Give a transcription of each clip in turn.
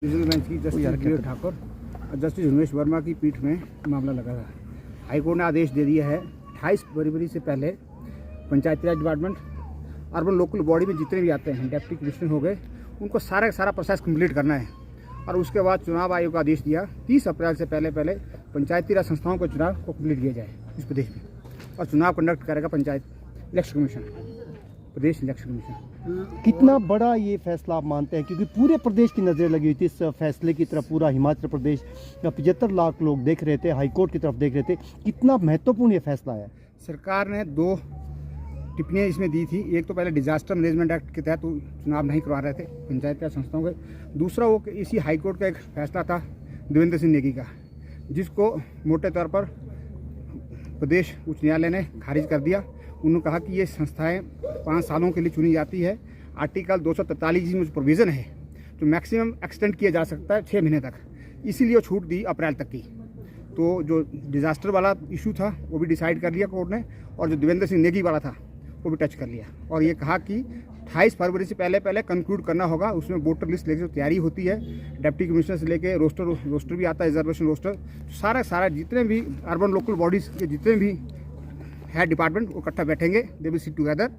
Regional bench की justice Girish Thakur और justice Umesh Verma की पीठ में मामला लगा था। हाईकोर्ट ने आदेश दे दिया है 28 फरवरी से पहले पंचायती राज डिपार्टमेंट, अर्बन लोकल बॉडी में जितने भी आते हैं डिप्टी कमिश्नर हो गए, उनको सारा प्रोसेस कंप्लीट करना है। और उसके बाद चुनाव आयोग का आदेश दिया 30 अप्रैल से पहले पंचायती राज संस्थाओं के चुनाव को कंप्लीट किया जाए इस प्रदेश में। और चुनाव कंडक्ट करेगा पंचायत इलेक्शन कमीशन, प्रदेश इलेक्शन कमीशन। कितना बड़ा ये फैसला आप मानते हैं, क्योंकि पूरे प्रदेश की नज़रें लगी हुई थी इस फैसले की तरफ। पूरा हिमाचल प्रदेश 75 लाख लोग देख रहे थे, हाईकोर्ट की तरफ देख रहे थे। कितना महत्वपूर्ण ये फैसला है? सरकार ने 2 टिप्पणियाँ इसमें दी थी। एक तो पहले डिजास्टर मैनेजमेंट एक्ट के तहत चुनाव नहीं करवा रहे थे पंचायत राज संस्थाओं के। दूसरा वो इसी हाईकोर्ट का एक फैसला था देवेंद्र सिंह नेगी का, जिसको मोटे तौर पर प्रदेश उच्च न्यायालय ने खारिज कर दिया। उन्होंने कहा कि ये संस्थाएं 5 सालों के लिए चुनी जाती है। आर्टिकल 243 में जो प्रोविज़न है जो मैक्सिमम एक्सटेंड किया जा सकता है 6 महीने तक, इसीलिए वो छूट दी अप्रैल तक की। तो जो डिज़ास्टर वाला इशू था वो भी डिसाइड कर लिया कोर्ट ने, और जो देवेंद्र सिंह नेगी वाला था वो भी टच कर लिया। और ये कहा कि 28 फरवरी से पहले कंक्लूड करना होगा। उसमें वोटर लिस्ट लेकर तैयारी होती है, डिप्टी कमिश्नर से लेके रोस्टर भी आता है, रिजर्वेशन रोस्टर, सारा जितने भी अर्बन लोकल बॉडीज़ के जितने भी है डिपार्टमेंट वो इकट्ठा बैठेंगे, दे विल सिट टुगेदर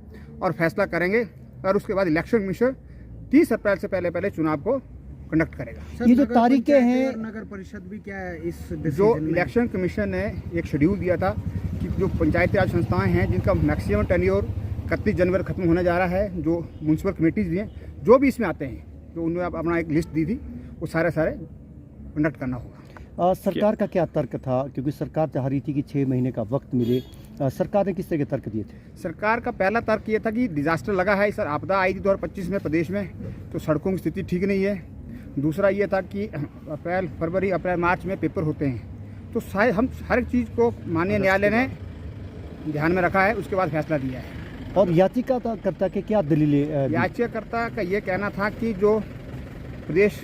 और फैसला करेंगे। और उसके बाद इलेक्शन कमीशन 30 अप्रैल से पहले चुनाव को कंडक्ट करेगा। ये जो तारीखें हैं, नगर परिषद भी क्या है इस जो इलेक्शन कमीशन ने एक शेड्यूल दिया था कि जो पंचायती राज संस्थाएं हैं जिनका मैक्सिमम टेन्योर 31 जनवरी खत्म होने जा रहा है, जो म्यूनसिपल कमेटीज भी हैं, जो भी इसमें आते हैं, जो उन्होंने अपना एक लिस्ट दी थी, वो सारे कंडक्ट करना होगा। सरकार का क्या तर्क था, क्योंकि सरकार चाह रही थी कि 6 महीने का वक्त मिले, सरकार ने किस तरह के तर्क दिए थे? सरकार का पहला तर्क ये था कि डिजास्टर लगा है, सर आपदा आई थी 2025 में प्रदेश में, तो सड़कों की स्थिति ठीक नहीं है। दूसरा ये था कि अप्रैल मार्च में पेपर होते हैं, तो हम हर एक चीज़ को माननीय न्यायालय ने ध्यान में रखा है, उसके बाद फैसला दिया है। और याचिकाकर्ता के क्या दलीलें? याचिकाकर्ता का ये कहना था कि जो प्रदेश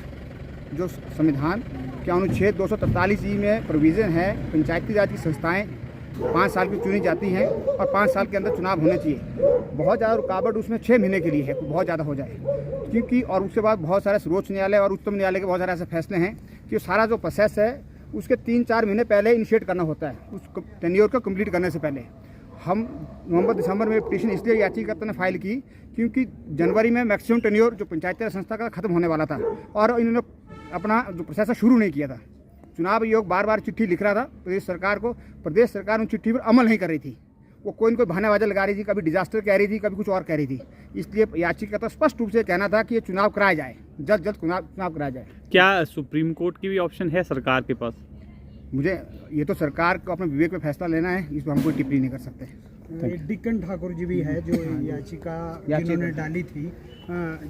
जो संविधान के अनुच्छेद 243 में प्रोविज़न है, पंचायती राज की संस्थाएं 5 साल की चुनी जाती हैं और 5 साल के अंदर चुनाव होने चाहिए। बहुत ज़्यादा रुकावट उसमें 6 महीने के लिए है, बहुत ज़्यादा हो जाए, क्योंकि और उसके बाद बहुत सारे सर्वोच्च न्यायालय और उच्चतम न्यायालय के बहुत सारे ऐसे फैसले हैं कि सारा जो प्रोसेस है उसके 3-4 महीने पहले इनिशिएट करना होता है, उस टेन्योर को कंप्लीट करने से पहले। हम नवंबर-दिसंबर में पिटीशन इसलिए याचिकाकर्ता ने फाइल की क्योंकि जनवरी में मैक्सिमम टेन्योर जो पंचायती राज संस्था का खत्म होने वाला था और इन्होंने अपना जो प्रोसेस है शुरू नहीं किया था। चुनाव आयोग बार चिट्ठी लिख रहा था प्रदेश सरकार को, प्रदेश सरकार उन चिट्ठी पर अमल नहीं कर रही थी। वो कोई न कोई बहानेबाजी लगा रही थी, कभी डिजास्टर कह रही थी, कभी कुछ और कह रही थी। इसलिए याचिकाकर्ता स्पष्ट रूप से कहना था कि ये चुनाव कराया जाए, जल्द चुनाव कराया जाए। क्या सुप्रीम कोर्ट की भी ऑप्शन है सरकार के पास? मुझे ये तो सरकार को अपने विवेक में फैसला लेना है, इस पर हम कोई टिप्पणी नहीं कर सकते। डिक्कन ठाकुर जी भी है जो याचिका जिन्होंने डाली थी।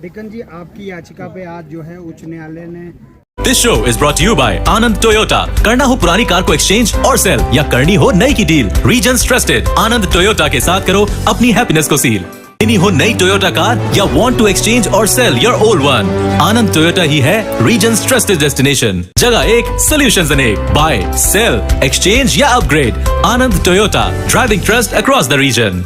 डिक्कन जी, आपकी याचिका पे आज जो है उच्च न्यायालय ने। This show is brought you by Anand Toyota. करना हो पुरानी कार को एक्सचेंज और सेल, या करनी हो नई की डील, रीजन्स ट्रस्टेड आनंद टोयोटा के साथ करो अपनी हैप्पीनेस को सील। लेनी हो नई टोयोटा कार या वांट टू एक्सचेंज और sell your old one, Anand Toyota ही है रीजन्स ट्रस्टेड डेस्टिनेशन। जगह एक, सॉल्यूशंस अनेक। बाय, सेल, एक्सचेंज या upgrade, Anand Toyota, driving trust across the reason.